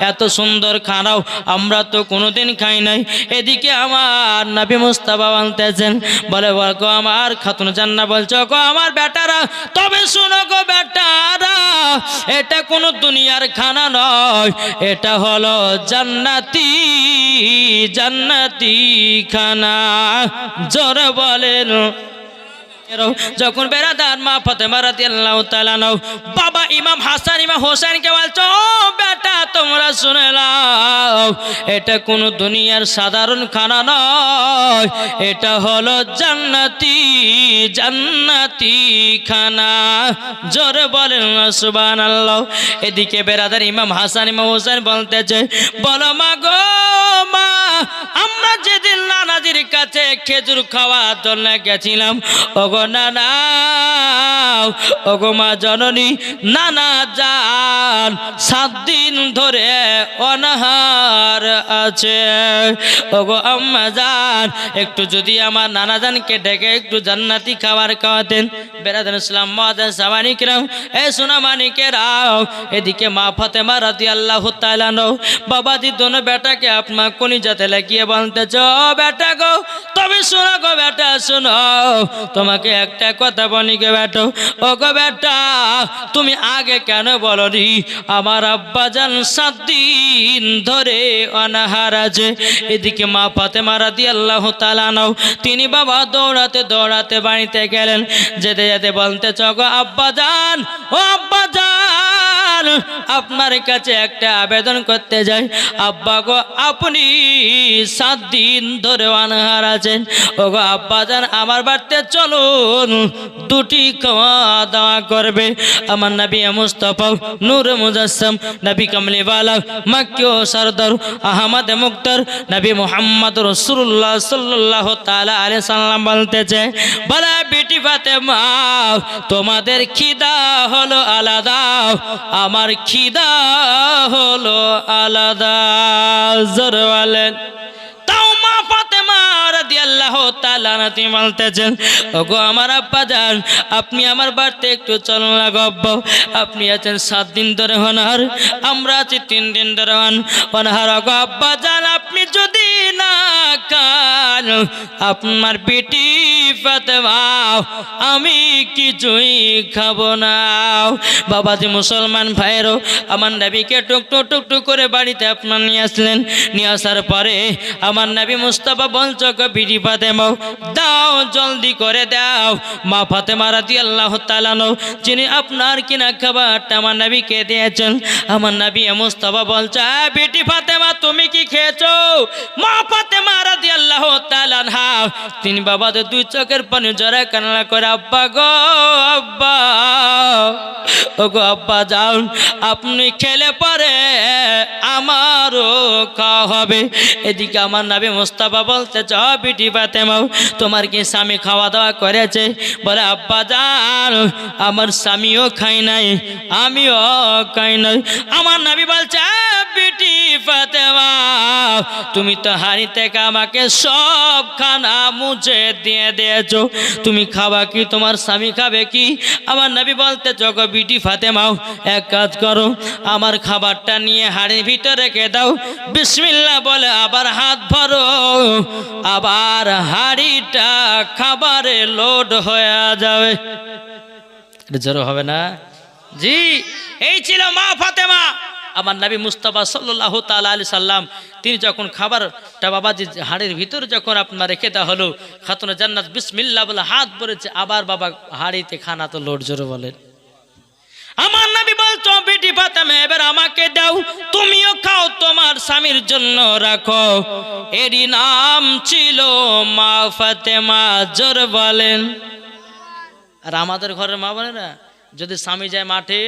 এত সুন্দর খানাও আমরা তো কোনোদিন খাই নাই। এদিকে আমার নবী মুস্তাফা বলতেছেন, বলে গো আমার খাতুন জান্না বলছো গো আমার বেটারা, তবে শুনো গো বেটারা, এটা কোনো দুনিয়ার খানা নয়, এটা হলো জান্নাতি জান্নাতি খানা, জোরে বলেন। যখন বেরাদার মা ফাতেমা রাদিয়াল্লাহু তাআলা আনহা বাবা ইমাম হাসান ইমাম হোসেনকে বলছো, ও বেটা তোমরা শুনে নাও, এটা কোনো দুনিয়ার সাধারণ খানা নয়, এটা হলো জান্নাতি জান্নাতি খানা, জোরে বলেন সুবহানাল্লাহ। এদিকে বেরাদার ইমাম হাসান ইমাম হোসেন বলতেছে, বলো মা গো মা, আমরা যেদিন নানাজির কাছে খেজুর খাওয়ার জন্য গেছিলাম, ওগো নানা, ওগো মা জননী, নানা জান 7 দিন ধরে অনাহার আছে। ওগো আম্মা জান, একটু যদি আমার নানা জানকে ডেকে একটু জান্নাতি খাবার খাওয়াতেন। বেরাদান ইসলাম মাদান সামানিকরাম এ সোনা মানিকেরাও, এদিকে মা ফাতেমা রাদিয়াল্লাহু তাআলা আনহা বাবাজি দোনো বেটাকে আপনার কলিজাতে লাগিয়ে বলতেছ, বেটা গো তবে শোনো গো বেটা, শোনো তোমাকে একটা কথা বলি গো বেটা, ও গো বেটা তুমি আগে কেন বলনি আমার আব্বাজান 7 দিন ধরে অনাহার আছে। এদিকে মা ফাতেমা রাদিয়াল্লাহু তাআলা আনহা তিনি বাবা দৌড়াতে দৌড়াতে বাড়িতে গেলেন। যেতে যেতে বলতেছ, গো আব্বাজান, ও আব্বাজান আপনার কাছে একটা আবেদন করতে যাই। আব্বা গো আপনি 7 দিন ধরে অনাহার আছেন, ও গো আব্বাজান আমার বাড়িতে চলুন, 2টি খাওয়া দাওয়া করবে। আমার নবী মুস্তাফা নূর মুজাসসাম নবী কামলিওয়ালা মক্কি ও সরদার আহমদ মুক্তার নবী মুহাম্মদ রাসূলুল্লাহ সাল্লাল্লাহু তাআলা আলাইহি সাল্লাম বলতেছে, বলা বেটি ফাতেমা তোমাদের খিদা হলো আলাদা, আমার খিদা হলো আলাদা, জোরে বলেন। তাও মা ফাতেমা রাদিয়াল্লাহু তাআলা তিনি বলতেছেন, ওগো আমার আব্বাজান আপনি আমার বাড়িতে একটু চলুন না গো আব্বা, আপনি আছেন 7 দিন ধরে অনাহার, আমরা আছি 3 দিন ধরে অনাহার। ওগো আব্বাজান আপনি যদি না খান আপনার বেটি ফাতেমা আমি কিছুই খাবো না। বাবাজি মুসলমান ভাইয়েরও আমার নবীকে টুকটুক টুকটুক করে বাড়িতে আপনার নিয়ে আসলেন। নিয়ে আসার পরে আমার নবী মুস্তাফা বলছো গো বিটি ফাতেমা দাও, জলদি করে দাও। মা ফাতেমা রাদিয়াল্লাহু তাআলা আনহা যিনি আপনার কিনা খাবারটা আমার নবীকে দিয়েছেন, আমার নবী মুস্তাফা বলছে, বেটি ফাতেমা তুমি কি খেয়েছো? মা ফাতেমা রাদিয়াল্লাহু তাআলা আনহা তিনি বাবাদের 2 চোখের পানি জড়া কান্না করে, আব্বা গো আব্বা, ও গো আব্বা যাও, আপনি খেলে পরে আমারও খাওয়া হবে। এদিকে আমার নবী মুস্তাফা বলতে চ বিটি ফাতেমা তোমার কি স্বামী খাওয়া দাওয়া করেছে? বলে আব্বা যান আমার স্বামীও খাই নাই, আমিও খাই নাই। আমার নবী বলছে, বিটি ফাতেমা, তুমি তো হাড়ি থেকে আমাকে সব খানা মুছে দিয়ে দিয়েছো, তুমি খাবা কি, তোমার স্বামী খাবে কি? আমার নবী বলতে চোখ বিটি ফাতেমাও, এক কাজ করো, আমার খাবারটা নিয়ে হাড়ির ভিতরে রেখে দাও, বিসমিল্লাহ বলে আবার হাত ভরো, আবার হাড়িটা খাবারে লোড হয়ে যাবে। জোর হবে না? জি, এই ছিল মা ফাতেমা। আমার নবী মুস্তাফা সাল্লাল্লাহু তাআলা আলাইহি সাল্লাম, তিনি যখন খাবারটা বাবাজি হাড়ির ভিতরে যখন আপনার রেখে দেওয়া হলো, খাতুনে জান্নাত বিসমিল্লাহ বলে হাত ভরেছে, আবার বাবা হাড়িতে খানা তো লোড, জোরে বলেন। আমার নবী বলতো বেটি ফাতেমা এবার আমাকে দাও, তুমিও খাও, তোমার স্বামীর জন্য রাখো। এরই নাম ছিল মা ফাতেমা, জোরে বলেন। আর আমাদের ঘরের মা বলে না, যদি স্বামী যায় মাঠে,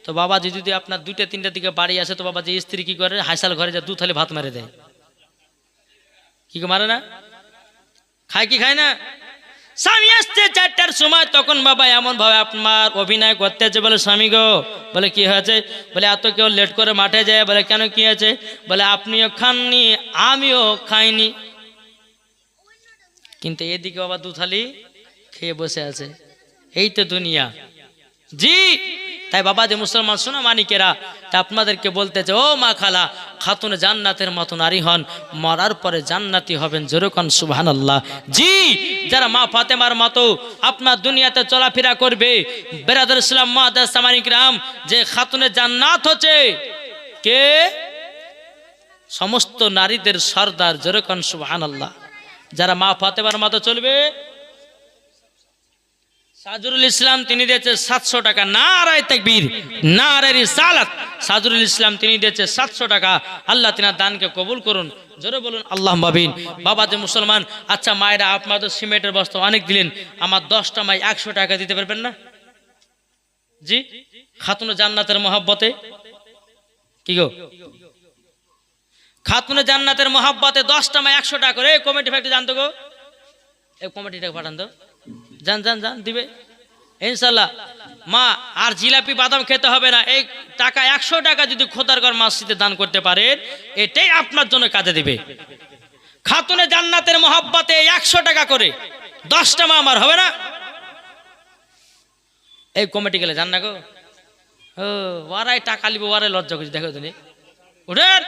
তো বাবাজি যদি আপনার 2টা 3টার দিকে বাড়ি আসে, তো বাবাজি স্ত্রী কি করে, হাইসাল ঘরে যা 2 থালি ভাত মেরে দেয়। কি মারে না? খায় কি খায় না? স্বামী আসছে 4টার সময়, তখন বাবা এমন ভাবে আপনার অভিনয় করতেছে, বলে স্বামী গো, বলে কি হয়েছে? বলে এত কেউ লেট করে মাঠে যায়। বলে কেন, কি আছে? বলে আপনিও খাননি, আমিও খাইনি, কিন্তু এদিকে বাবা 2 থালি খেয়ে বসে আছে। এই তো দুনিয়া। জি, তাই বাবা যে মুসলমান শোনা মানিকেরা, তা আপনাদেরকে বলতেছে, ও মা খালা, খাতুনে জান্নাতের মতো নারী হন, মরার পরে জান্নাতি হবেন, জোরে কোন সুবহানাল্লাহ। জি, যারা মা ফাতেমার মতো আপনার দুনিয়াতে চলাফেরা করবে, বেরাদার ইসলাম মুআদ্দাস মানিকরাম, যে খাতুনে জান্নাত হচ্ছে কে? সমস্ত নারীদের সর্দার, জোরে কোন সুবহানাল্লাহ। যারা মা ফাতেমার মতো চলবে, সাজরুল ইসলাম তিনি দিয়েছে 700 টাকা, নারায়ে তাকবীর, নারায়ে রিসালাত। সাজরুল ইসলাম তিনি দিয়েছে 700 টাকা। আল্লাহ তিনার দানকে কবুল করুন, জোরে বলুন আল্লাহুম্মা আমিন। বাবা যে মুসলমান, আচ্ছা মায়েরা আপনাদের সিমেন্টের বস্তা অনেক দিলেন, আমার 10টা মাই 100 টাকা দিতে পারবেন না? জি, খাতুনে জান্নাতের মহব্বতে, কি গো, খাতুনে জান্নাতের মহব্বতে 10টা মাই 100 টাকা করে। কমিটি ফ্যাক্টরি জানতো গো, এই কমিটিটা পাঠান তো, জান জান জান দিবে ইনশাল্লাহ। মা আর জিলাপি বাদাম খেতে হবে না, এই টাকা 100 টাকা যদি খোদারগড় মসজিদে দান করতে পারেন, এটাই আপনার জন্য কাজে দিবে। খাতুনে জান্নাতের মহব্বতে 100 টাকা করে 10টা মা আমার হবে না? এই কমিটি গেলে জান না গো, ও ওরাই টাকা লিবে, ওরাই লজ্জা করছে, দেখো তুমি উঠেন,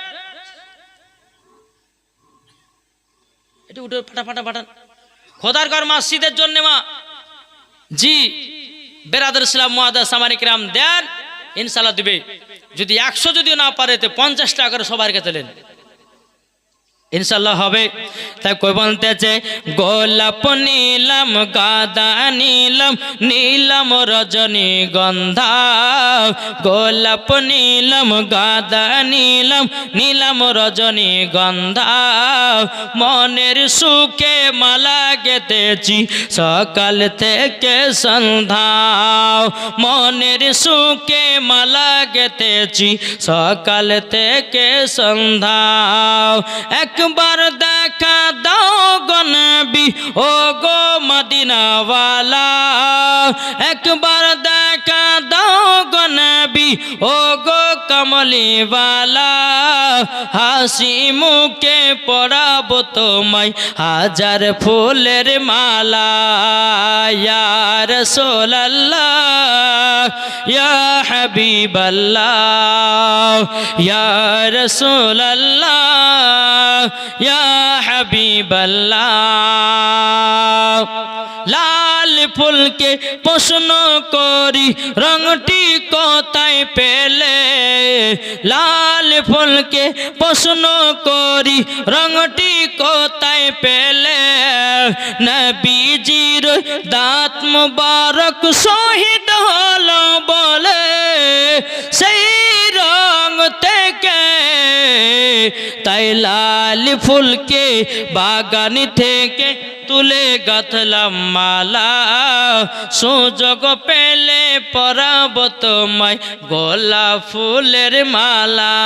এটা উঠে ফাটা ফাটা ফাটান খোদারগড় মসজিদের জন্য মা। জি, বেরাদার ইসলাম মুআদ্দাস মানিকরাম দেন, ইনশাআল্লাহ দিবে। যদি 100 যদিও না পারে, তো 50 টাকা করে সবার কাছে দেন, ইনশাআল্লাহ হবে। তাই কই বলতেছে, গোলাপ নীলাম, গাঁদা নীলাম, নীলাম রজনীগন্ধা, গোলাপ নীলাম, গাঁদা নীলাম, নীলাম রজনীগন্ধা, মনের সুখে মালা গেঁথেছি সকাল থেকে সন্ধ্যা, মনের সুখে মালা গেঁথেছি সকাল থেকে সন্ধ্যা, একবার দেখা দাও গো নবী, ও গো মদিনাওয়ালা, একবার দেখা দাও গো নবী, ও গো কমলিওয়ালা, হাসি মুখে পরাবো তোমায় হাজার ফুলের মালা, ইয়া রাসূলুল্লাহ, ইয়া হাবিবাল্লাহ, ইয়া রাসূলুল্লাহ, ইয়া হাবিবাল্লাহ। লাল ফুলকে প্রশ্ন করি রংটি কোথায় পেলে, লাল ফুলকে প্রশ্ন করি রংটি কোথায় পেলে, নবীজির দাঁত মুবারক শহীদ হলো বলে সেই রং থেকে, তাই লাল ফুলকে বাগান থেকে তুলে গাঁথলাম মালা, সুযোগ পেলে পরাবো তোমায় গোলাপ ফুলের মালা,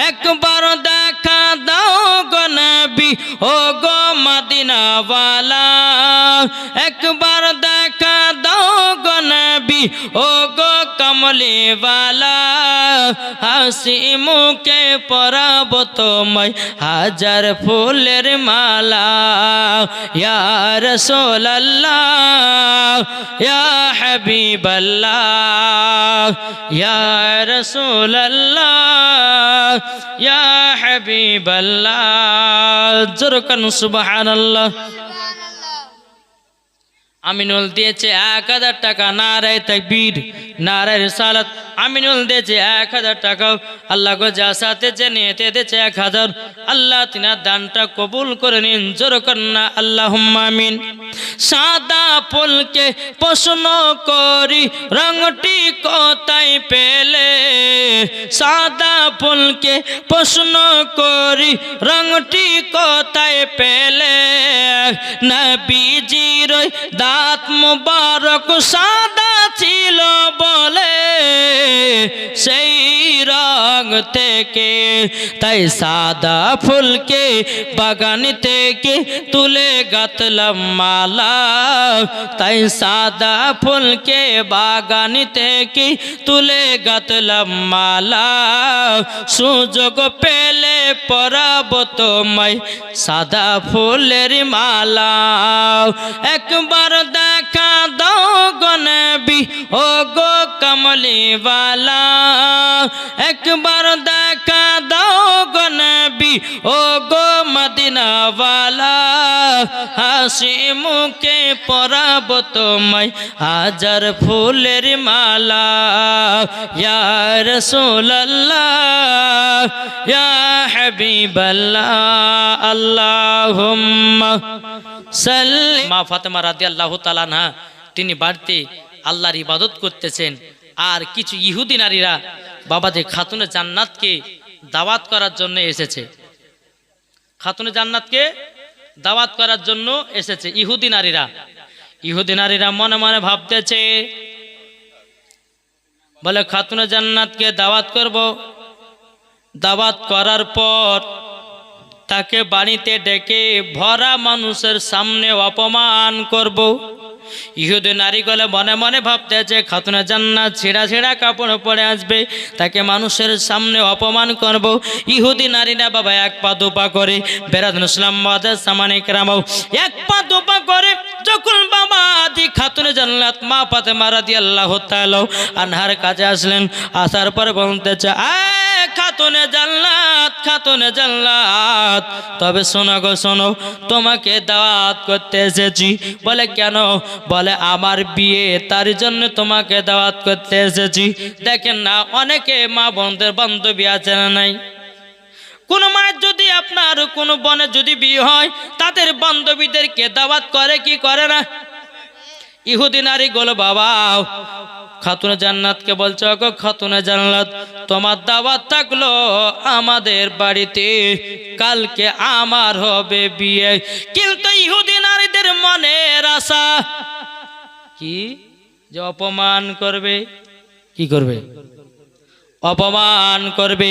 একবার দেখা দাও গো নবী, ও গো মদিনাওয়ালা, একবার দেখা দাও গো নবী, ও গো কমলিওয়ালা, হাসি মুখে পরাব তোমায় হাজার ফুলের মালা ইয়া রাসূলুল্লাহ ইয়া হাবিবাল্লাহ ইয়া রাসূলুল্লাহ ইয়া হাবিবাল্লাহ জোরকান সুবহানাল্লাহ। আমিনুল দিয়েছে 1000 টাকা, নারায়ে তাকবীর নারায়ে রিসালাত। আমিনুল দিয়েছে 1000 টাকা, আল্লাহ গো যা সাথে যে নিয়েতে দিয়েছে 1000, আল্লাহ তিনার দানটা কবুল করে নিন, জোর কন্না আল্লাহুম্মা আমিন। সাদা ফুলকে প্রশ্ন করি রংটি কোথায় পেলে, সাদা ফুলকে প্রশ্ন করি রংটি কোথায় পেলে, নবীজির দাঁত মুবারক সাদা ছিল বলে সেই রং থেকে, তাই সাদা ফুলকে বাগান থেকে তুলে গাঁথলাম মালা, তাই সাদা ফুলকে বাগান থেকে তুলে গাঁথলাম মালা, সুযোগ পেলে পরাবো তোমায় সাদা ফুলের মালা। একবার দেখা দাও গো নবী ও গো কমলিওয়ালা, একবার দেখা দাও গো নবী ও গো মদিনাওয়ালা, হাসি মুখে পরাবো তোমায় হাজার ফুলের মালা, ইয়া রাসূলুল্লাহ ইয়া হাবিবাল্লাহ আল্লাহুম্মা সাল্লি। মা ফাতেমা রাদিয়াল্লাহু তাআলা আনহা তিনি বাড়িতে আল্লাহর ইবাদত করতেছেন, আর কিছু ইহুদি নারীরা বাবাজি খাতুনে জান্নাতকে দাওয়াত করার জন্য এসেছে, খাতুনে জান্নাতকে দাওয়াত করার জন্য এসেছে ইহুদি নারীরা। ইহুদি নারীরা মনে মনে ভাবতেছে, বলে খাতুনে জান্নাতকে দাওয়াত করব, দাওয়াত করার পর তাকে বাড়িতে ডেকে ভরা মানুষের সামনে অপমান করব। ইহুদি নারীগুলো মনে মনে ভাবতেছে খাতুনে জান্নাত ছেঁড়া ছেঁড়া কাপড় পরে আসবে, তাকে মানুষের সামনে অপমান করব। ইহুদি নারীরা বাবা এক পা দুপা করে বেরাদুল ইসলাম মুআজ্জাজ সামানে কেরামাও এক পা দুপা করে যখন বাবা আদি খাতুনে জান্নাত মা ফাতেমা রাদিয়াল্লাহু তাআলা আনহার কাছে আসলেন, আসার পর বলতেছে খাতুনে জান্নাত, খাতুনে জান্নাত, তবে শোনো গো শোনো, তোমাকে দাওয়াত করতে এসেছি। বলে কেন? বলে আমার বিয়ে, তার জন্য তোমাকে দাওয়াত করতে এসেছি। দেখেন না অনেকে মা বোনদের বান্ধবী আছে না নাই, কোন মায়ের যদি আপনার কোন বোনের যদি বিয়ে হয় তাদের বান্ধবীদেরকে দাওয়াত করে কি করে না? ইহুদি নারী গোল বাবা খাতুনে জান্নাতকে বলছে গো খাতুনে জান্নাত, তোমার দাওয়াত থাকলো আমাদের বাড়িতে, কালকে আমার হবে বিয়ে। কিন্তু ইহুদি নারীদের মনের আশা কি, যে অপমান করবে, কি করবে? অপমান করবে।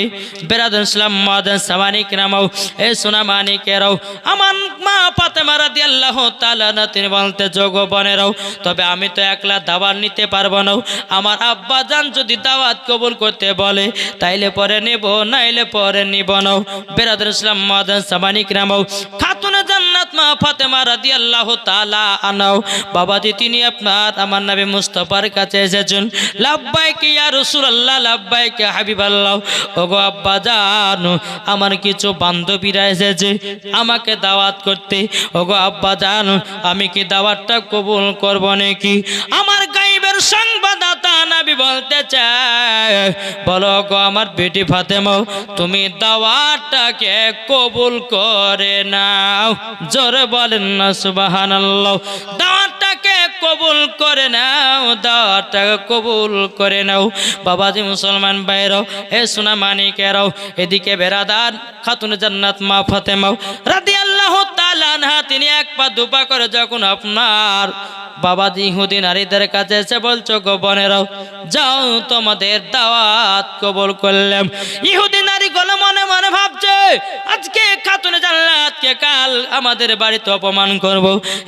বেরাদুল ইসলাম মুআজ্জাজ সামানি কেরামাও এ সোনা মানিকেরাও আমার মা ফাতেমা রাদিয়াল্লাহু তাআলা আনহা তিনি বলতে যোগ্য বনেরাও, তবে আমি তো একলা দাওয়াত নিতে পারবো না, আমার আব্বা জান যদি দাওয়াত কবুল করতে বলে তাইলে পরে নেব, নাইলে পরে নিব না। বেরাদুল ইসলাম মুআজ্জাজ সামানি কেরামাও খাতুনে জান্নাত মা ফাতেমা রাদিয়াল্লাহু তাআলা আনহা বাবাজি তিনি আপনার আমার নবী মুস্তাফার কাছে এসেছেন। লাব্বাইক ইয়া রাসূলুল্লাহ, লাব্বাইক ইয়া হাবিবাল্লাহ। ওগো আব্বা জান আমার কিছু বান্ধবীরা এসেছে আমাকে দাওয়াত করতে, ওগো আব্বা জান আমি কি দাওয়াতটা কবুল করব নাকি? আমার গায়েবের সংবাদদাতা নবী বলতে চায়, বলো গো আমার বেটি ফাতেমা তুমি দাওয়াতটাকে কবুল করে নাও। জোরে বলেন না সুবহানাল্লাহ। দাওয়াতটাকে কবুল করে নাও, দাওয়াতটাকে কবুল করে নাও। বাবাজি মুসলমান ভাইরাও এ সোনা মানিকেরাও এদিকে বেরাদার খাতুনে জান্নাত মা ফাতেমা রাদিয়াল্লাহু তাআলা আনহা তিনি এক পা দুপা করে যখন আপনার বাবাজি ইহুদি নারীদের কাছে এসে বলছো গো বোনেরাও যাও তোমাদের দাওয়াত কবুল করলাম। ইহুদি নারীগুলো মনে মনে ভাবছে আজকে খাতুনে জান্নাতকে কাল আমাদের বাড়িতে অপমান করব।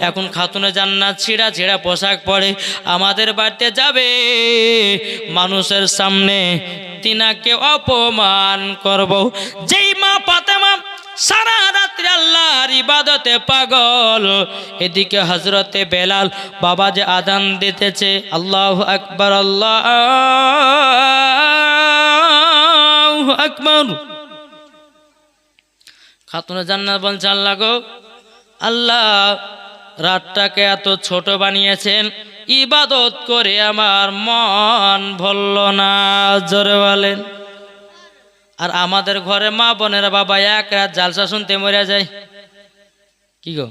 এখন খাতুনে জান্নাত ছিঁড়া ছিঁড়া পোশাক পরে আমাদের বাড়িতে যাবে, মানুষের সামনে তিনাকে অপমান করব। যেই মা ফাতেমা সারা রাত্রি আল্লাহর ইবাদতে পাগল, এদিকে হযরতে বেলাল বাবা যে আযান দিতেছে, আল্লাহু আকবার আল্লাহু আকবার। খাতুনে জান্নাত বলছে, আল্লাহ গো আল্লাহ, রাতটাকে এত ছোট বানিয়েছেন, ইবাদত করে আমার মন ভরল না। জোরে বলেন। আর আমাদের ঘরে মা বোনেরা বাবা এক রাত জালসা শুনতে মরে যায়। কি গো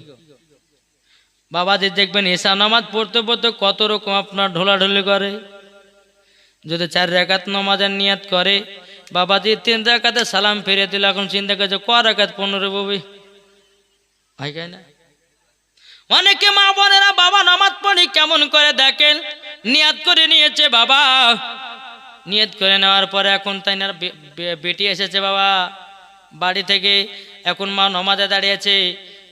বাবাজি, দেখবেন এশা নামাজ পড়তে পড়তে কত রকম আপনার ঢোলাঢুলি করে। যদি 4 রাকাত নামাজের নিয়াত করে, বাবাজি 3 রাকাতে সালাম ফিরে দিল, এখন চিন্তা করছে ক রাকাত 15 ববি হয় কেন না। অনেকে মা বোনেরা বাবা নামাজ পড়ি কেমন করে দেখেন, নিয়াত করে নিয়েছে বাবা, নিয়ত করে নেওয়ার পরে এখন তাই না বেটি এসেছে বাবা বাড়ি থেকে, এখন মা নমাজে দাঁড়িয়েছে,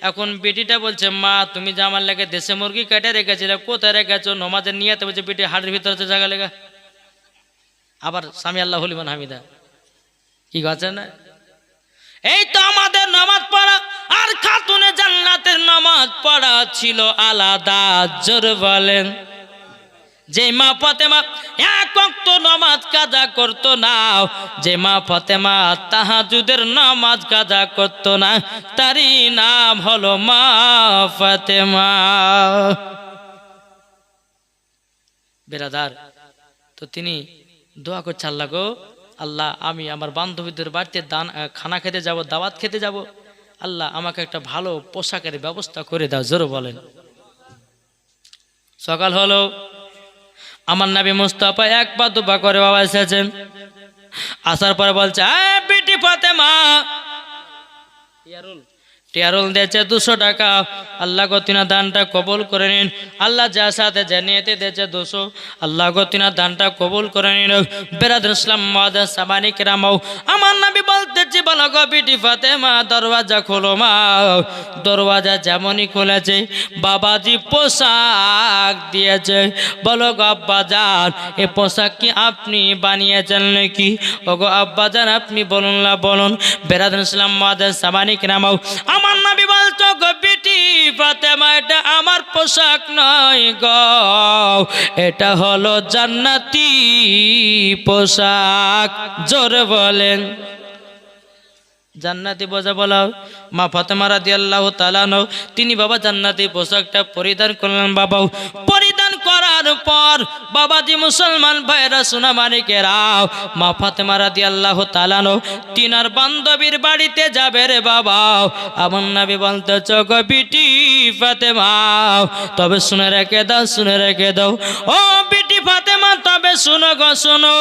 এখন বেটিটা বলছে মা তুমি যে আমার লেগে দেশে মুরগি কেটে রেখেছিলে কোথায় রেখেছো? নমাজের নিয়তে বলছে বেটি হাড়ের ভিতরে হচ্ছে জায়গা লেগা। আবার স্বামী আল্লাহ হলিমান হামিদা কি আছে না। এই তো আমাদের নামাজ পড়া আর খাতুনে জান্নাতের নামাজ পড়া ছিল আলাদা। জোর বলেন। যে মা ফাতেমা এক ওয়াক্ত নামাজ কাজা করতো না, যে মা ফাতেমা তাহাজ্জুদের নামাজ কাজা করতো না, তারই নাম হলো মা ফাতেমা। বেরাদার, তো তিনি দোয়া করছে, আল্লাহ গো আল্লাহ, আমি আমার বান্ধবীদের বাড়িতে খানা খেতে যাব, দাওয়াত খেতে যাব, আল্লাহ আমাকে একটা ভালো পোশাকের ব্যবস্থা করে দাও। জোরে বলেন। সকাল হলো, আমার নবী মুস্তাফা একবার দুবার করে বাবা এসেছেন। আসার পরে বলছে, বেটি ফাতেমা টিয়ারুল দিয়েছে 200 টাকা, আল্লাহ গো তিনা দানটা কবুল করে নিন। আল্লাহ যা সাথে জানিয়েতে দিয়েছে 200, আল্লাহ গো তিনা দানটা কবুল করে নিন। বেরাদর ইসলাম মুআদ্দাস সামানি কেরামও, আমার নবী বলতেছি, বলো গো বেটি ফাতেমা দরওয়াজা খোলো। মা দরওয়াজা যেমনই খুলেছে বাবাজি পোশাক দিয়েছে। বলো গো আব্বাজান, এ পোশাক কি আপনি বানিয়েছেন নাকি? ও গো আব্বাজান আপনি বলুন না, বলুন। বেরাদর ইসলাম মুআদ্দাস সামানি কেরামও, আমার নবী বলতো গো বেটি ফাতেমা এটা আমার পোশাক নয় গো, এটা হলো জান্নাতি পোশাক। জোরে বলেন। জান্নাতি বোঝা বলা মা ফাতেমা রাদিয়াল্লাহু তাআলা আনহা, তিনি বাবা জান্নাতি পোশাকটা পরিধান করলেন। বাবা পরিধান করার পর বাবাজি মুসলমান ভাইরা সোনা মানিকেরাও, মা ফাতেমা রাদিয়াল্লাহু তাআলা আনহা তিনার বান্ধবীর বাড়িতে যাবে রে বাবা। আমার নবী বলতেছ গো বেটি ফাতেমা, তবে শুনে রেখে দাও, শুনে রেখে দাও ও বেটি ফাতেমা, তবে শুনো গো শুনো।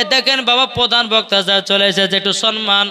এ দেখেন বাবা প্রধান বক্তা যা চলে এসেছে, একটু সম্মান